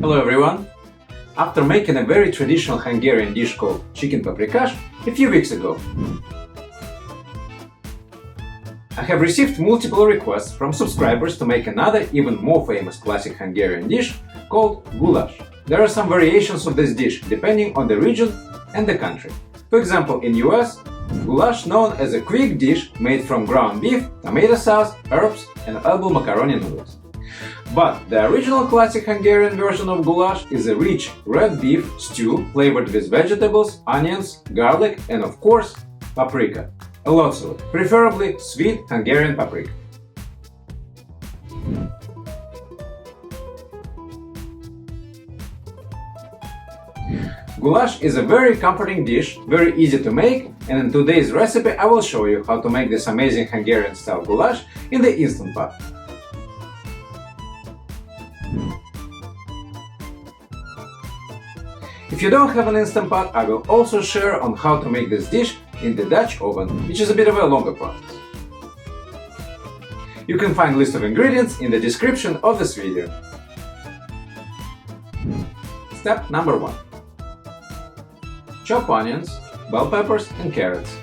Hello everyone! After making a very traditional Hungarian dish called chicken paprikash a few weeks ago, I have received multiple requests from subscribers to make another even more famous classic Hungarian dish called goulash. There are some variations of this dish depending on the region and the country. For example, in US, goulash known as a quick dish made from ground beef, tomato sauce, herbs and elbow macaroni noodles. But the original classic Hungarian version of goulash is a rich red beef stew flavored with vegetables, onions, garlic and of course paprika. A lot of it, preferably sweet Hungarian paprika. Goulash is a very comforting dish, very easy to make, and in today's recipe I will show you how to make this amazing Hungarian style goulash in the Instant Pot. If you don't have an Instant Pot, I will also share on how to make this dish in the Dutch oven, which is a bit of a longer process. You can find a list of ingredients in the description of this video. Step number 1. Chop onions, bell peppers and carrots.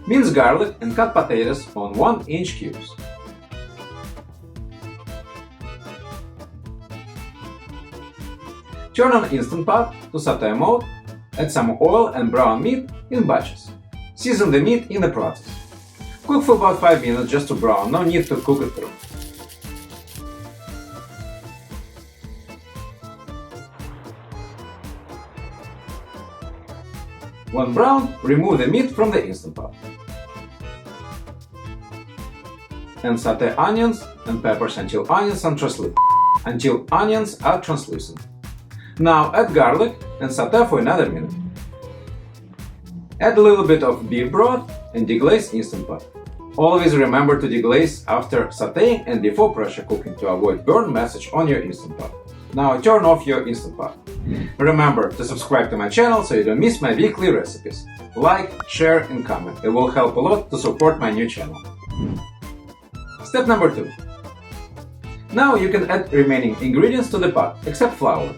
Mince garlic and cut potatoes on 1-inch cubes. Turn on Instant Pot to sauté mode, add some oil and brown meat in batches. Season the meat in the process. Cook for about 5 minutes just to brown, no need to cook it through. When brown, remove the meat from the Instant Pot. And sauté onions and peppers until onions are translucent. Now add garlic and sauté for another minute. Add a little bit of beef broth and deglaze Instant Pot. Always remember to deglaze after sautéing and before pressure cooking to avoid burn message on your Instant Pot. Now turn off your Instant Pot. Remember to subscribe to my channel so you don't miss my weekly recipes. Like, share and comment. It will help a lot to support my new channel. Step number 2. Now you can add remaining ingredients to the pot, except flour.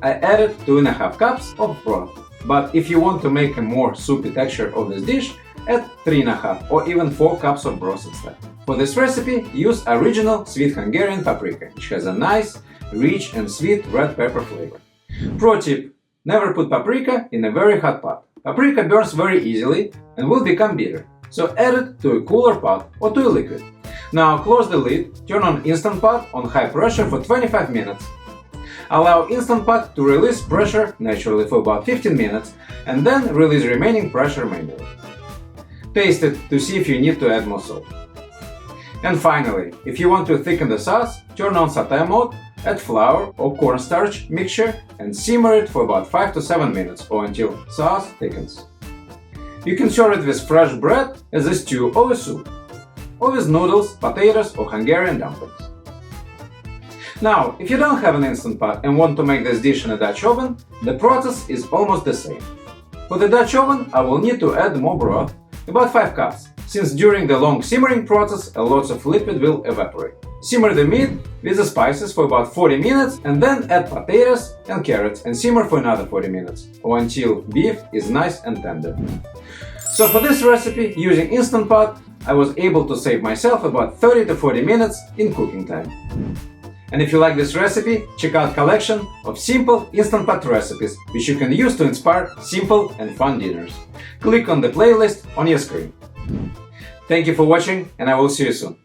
I added 2.5 cups of broth, but if you want to make a more soupy texture of this dish, add 3.5 or even 4 cups of broth instead. For this recipe, use original sweet Hungarian paprika, which has a nice, rich and sweet red pepper flavor. Pro tip: never put paprika in a very hot pot. Paprika burns very easily and will become bitter, so add it to a cooler pot or to a liquid. Now close the lid, turn on Instant Pot on high pressure for 25 minutes. Allow Instant Pot to release pressure naturally for about 15 minutes and then release remaining pressure manually. Taste it to see if you need to add more salt. And finally, if you want to thicken the sauce, turn on sauté mode, add flour or cornstarch mixture and simmer it for about 5 to 7 minutes or until sauce thickens. You can serve it with fresh bread as a stew or a soup, or with noodles, potatoes or Hungarian dumplings. Now, if you don't have an Instant Pot and want to make this dish in a Dutch oven, the process is almost the same. For the Dutch oven, I will need to add more broth, about 5 cups, since during the long simmering process a lot of liquid will evaporate. Simmer the meat with the spices for about 40 minutes and then add potatoes and carrots and simmer for another 40 minutes, or until beef is nice and tender. So for this recipe, using Instant Pot, I was able to save myself about 30 to 40 minutes in cooking time. And if you like this recipe, check out collection of simple Instant Pot recipes which you can use to inspire simple and fun dinners. Click on the playlist on your screen. Thank you for watching and I will see you soon.